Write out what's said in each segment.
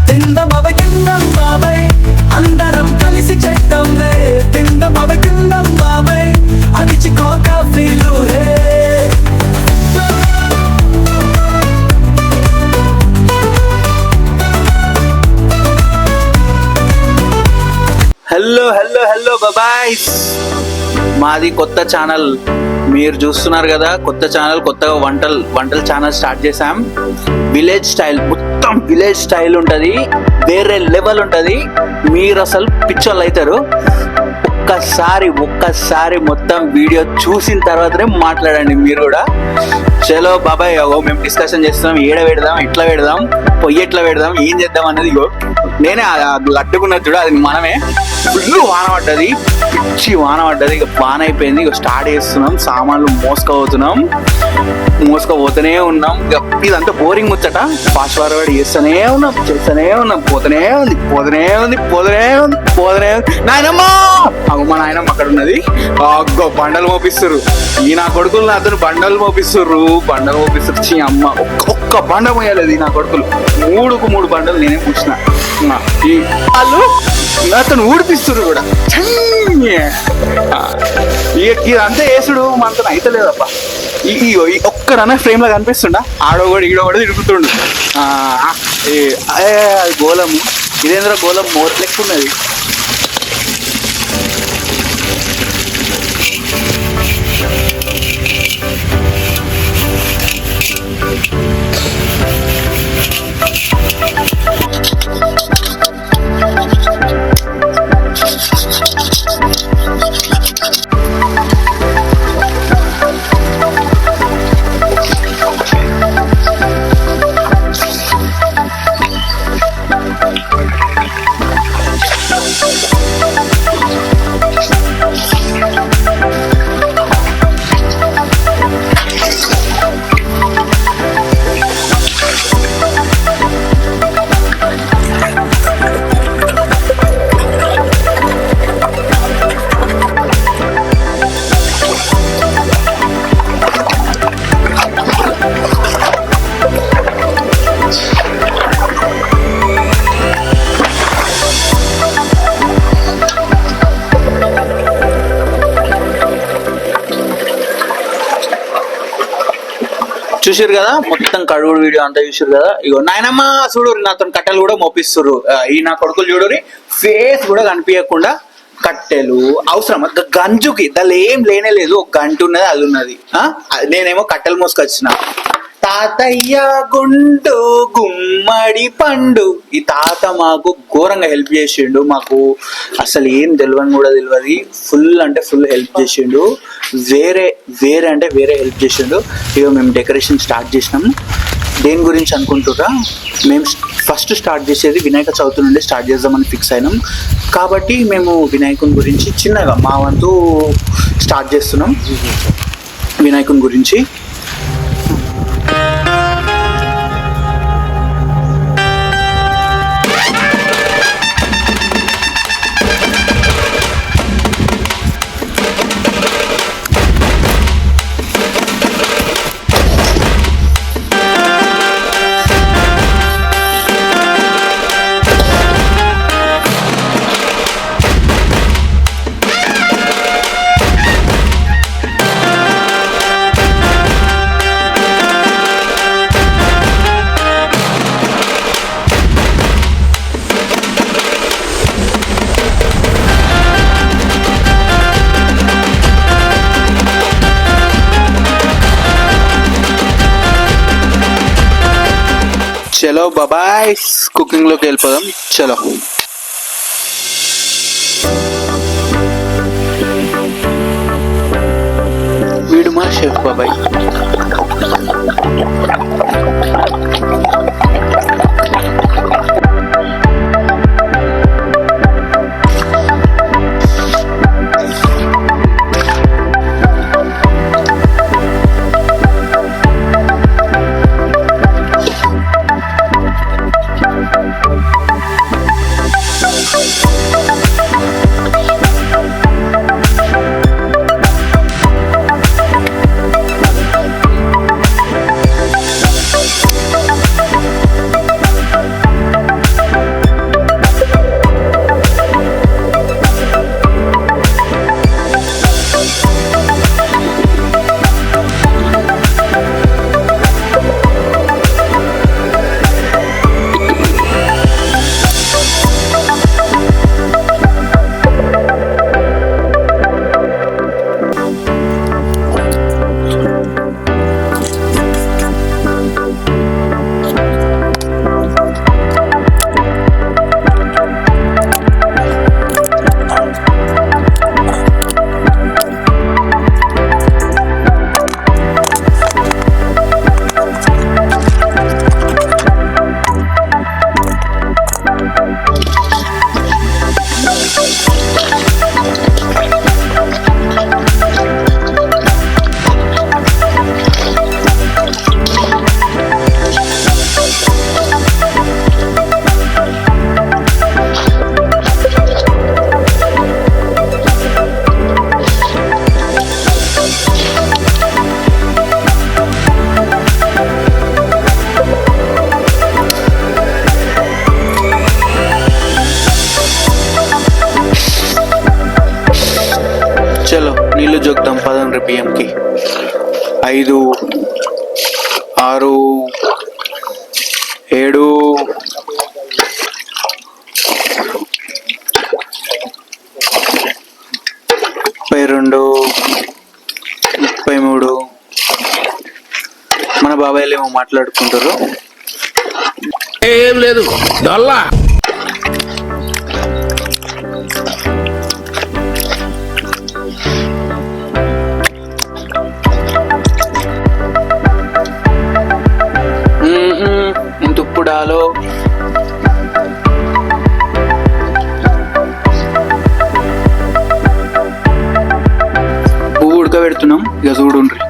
తిందం అవి తిందం బాబాయ్, అందరం కలిసి చేద్దాం లే. తిందం అవి తిందం బాబాయ్, అనిచుకో కాఫీలు హే. హలో హలో హలో బాబాయ్స్, మాది కొత్త ఛానల్ మీరు చూస్తున్నారు కదా. కొత్త ఛానల్, కొత్తగా వంటల ఛానల్ స్టార్ట్ చేసాం. విలేజ్ స్టైల్, మొత్తం విలేజ్ స్టైల్ ఉంటుంది, వేరే లెవెల్ ఉంటుంది. మీరు అసలు పిచ్చోళ్ళు అవుతారు. ఒక్కసారి మొత్తం వీడియో చూసిన తర్వాతనే మాట్లాడండి మీరు కూడా. చలో బాబాయ్, మేము డిస్కషన్ చేస్తున్నాం, ఏడ పెడదాం, ఎట్లా పెడదాం, పొయ్యి ఎట్లా పెడదాం, ఏం చేద్దాం అన్నది. నేనే అడ్డుకున్నది చూడ, అది మనమే. ఫుల్ వాన పడ్డది, పిచ్చి వాన పడ్డది. ఇక వాన అయిపోయింది, ఇక స్టార్ట్ చేస్తున్నాం. సామాన్లు మోసుకపోతూనే ఉన్నాం. ఇక ఇదంతా బోరింగ్ ముచ్చట. ఫాస్ట్ ఫార్వర్డ్ చేస్తూనే ఉన్నాం. పోతూనే ఉంది. నాయనమ్మా, మా నాయనమ్మ అక్కడ ఉన్నది. బండలు మోపిస్తుర్రు. ఈ నా కొడుకులు అతను బండలు మోపిస్తుర్రు. అమ్మ ఒక్క బండ మోయలేదు ఈ నా కొడుకులు. 3 బండలు నేనే పూసిన. వాళ్ళు అతను ఊడిపిస్తుర్రు కూడా. ఇదంతా వేసుడు మనతో అయితలేదప్ప. ఒక్కడన్నా ఫ్రేమ్ లో కనిపిస్తుండ, ఈడో కూడా తిరుగుతుండు. అది గోళము. ఇదేంద్ర గోళం మోట్లెక్కున్నది. చూసారు కదా, మొత్తం కడుగుడు వీడియో అంతా చూసారు కదా. ఇగో నాయనమ్మ చూడు, నాతో కట్టెలు కూడా మోపిస్తుర్రు. ఈ నా కొడుకులు చూడరి, ఫేస్ కూడా కనిపించకుండా కట్టెలు అవసరం. గంజుకి దాని ఏం లేనే లేదు, ఒక గంట ఉన్నది, అది ఉన్నది. నేనేమో కట్టెలు మోసుకొచ్చిన. తాతయ్య గుండు గుమ్మడి పండు. ఈ తాత మాకు ఘోరంగా హెల్ప్ చేసిండు. మాకు అసలు ఏం తెలియని కూడా తెలియదు. ఫుల్ హెల్ప్ చేసిండు. వేరే హెల్ప్ చేసిండు. ఇక మేము డెకరేషన్ స్టార్ట్ చేసినాము. దేని గురించి అనుకుంటురా, మేము ఫస్ట్ స్టార్ట్ చేసేది వినాయక చవితి నుండి స్టార్ట్ చేద్దామని ఫిక్స్ అయినాం. కాబట్టి మేము వినాయకుని గురించి చిన్నగా మా వంతు స్టార్ట్ చేస్తున్నాం. వినాయకుని గురించి చలో బాబాయ్, కుకింగ్ లోకి వెళ్ళిపోదాం. చలో. వీడు మా షెఫ్ బాబాయ్. చూడండి బియ్యంకి 5 6 7 32 33. మన బాబాయ్లు ఏమో మాట్లాడుకుంటారు. ఏం లేదు డొల్లా. ఇంత ఉప్పుడాలో పువ్వు ఉడకబెడుతున్నాం. ఇక చూడుండ్రి.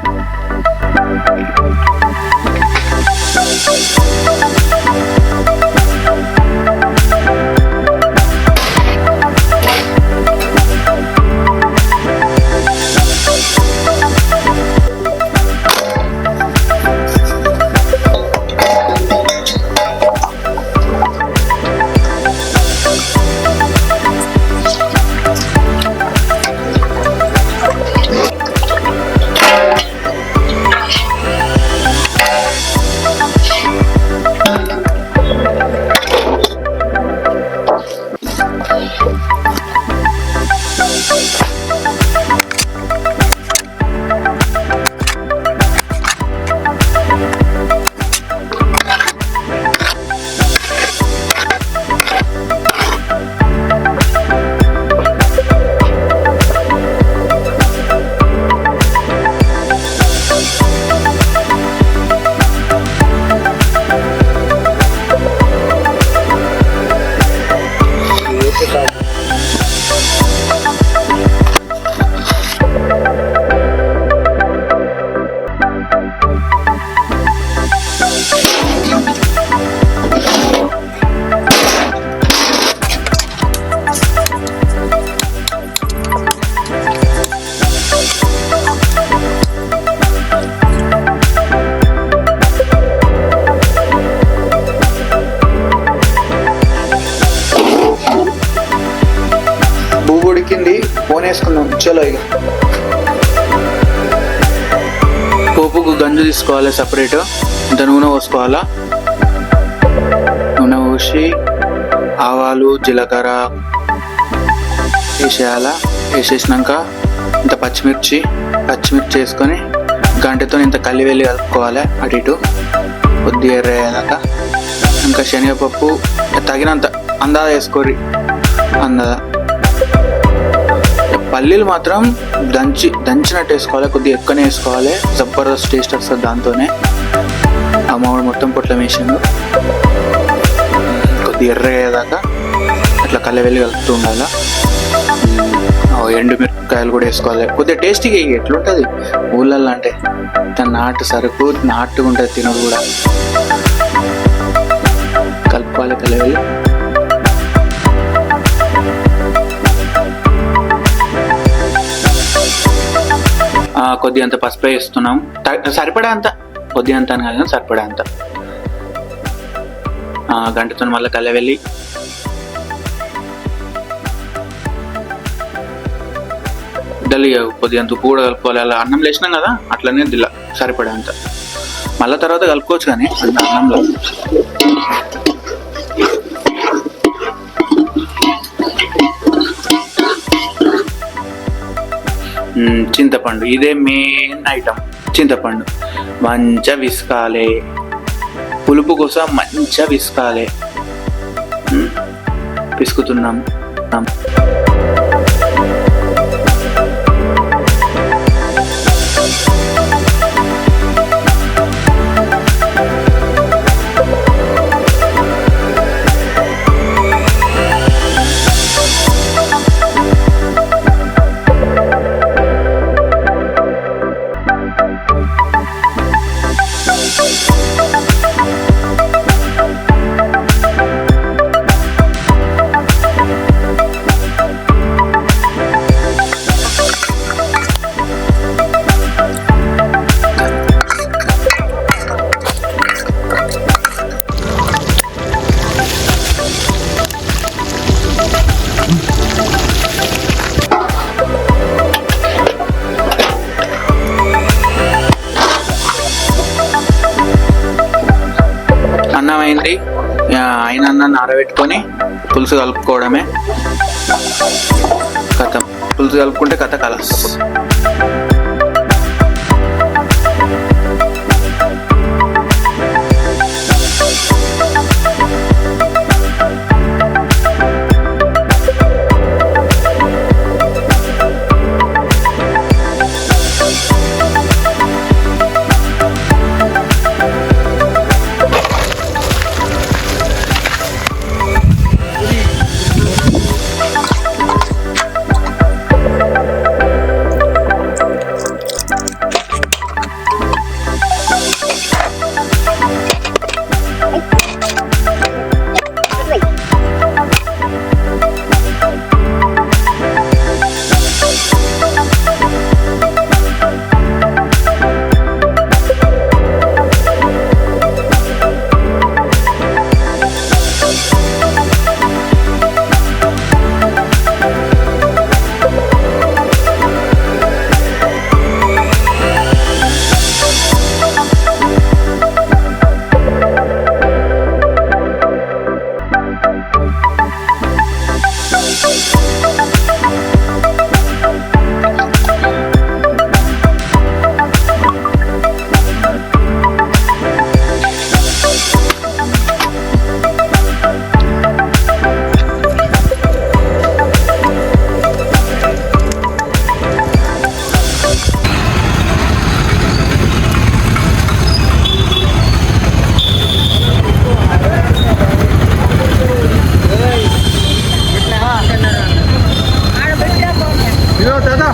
ఉడికింది. ఫోన్ వేసుకుందాం. చలో ఇక పోపుకు గంజు తీసుకోవాలి సపరేట్. ఇంత నూనె పోసుకోవాలా. నూనె పోసి ఆవాలు జీలకర్ర వేసేయాలా. వేసేసినాక ఇంత పచ్చిమిర్చి వేసుకొని గంటతో ఇంత కలివెల్లి కలుపుకోవాలి. అటు ఇటు కొద్దిగా ఎర్రయ్యేదాక. ఇంకా శనగపప్పు తగినంత అందాజ వేసుకోరి. అందాజ పల్లీలు మాత్రం దంచినట్టు వేసుకోవాలి. కొద్దిగా ఎక్కువనే వేసుకోవాలి. జబర్దస్త్ టేస్ట్ వస్తుంది దాంతోనే. ఆ మామిడి మొత్తం పొట్లం వేసిండు. కొద్దిగా ఎర్రయ్యేదాకా అట్లా కల్లవెల్లి కలుపుతూ ఉండాలి. ఎండుమిరపకాయలు కూడా వేసుకోవాలి. కొద్దిగా టేస్టీగా ఎట్లుంటుంది ఊళ్ళల్లో అంటే నాటు సరుకు నాటుగా ఉంటుంది. తినడు కూడా కలుపుకోవాలి కల్లవెల్లి. కొద్దిగా అంత పసుపు వేస్తున్నాం. సరిపడా అంత, కొద్దిగా అంత అని కాదు, సరిపడా అంత. గంటతో మళ్ళీ కల్లవెల్లి దల్లిగా కొద్దిగా అంత ఉప్పు కూడా కలుపుకోవాలి. అలా అన్నం లేసినాం కదా అట్లనే దిల్ల సరిపడా అంత. మళ్ళీ తర్వాత కలుపుకోవచ్చు కానీ అన్నంలో. చింతపండు ఇదే మెయిన్ ఐటమ్. చింతపండు మంచిగా విసుకాలి. పులుపు కోసం మంచిగా విసుకాలి. పిసుకుతున్నాం. ఏంటి ఆయన అన్నాన్ని ఆరబెట్టుకొని పులుసు కలుపుకోవడమే. కథ పులుసు కలుపుకుంటే కథ కలస్. దాదా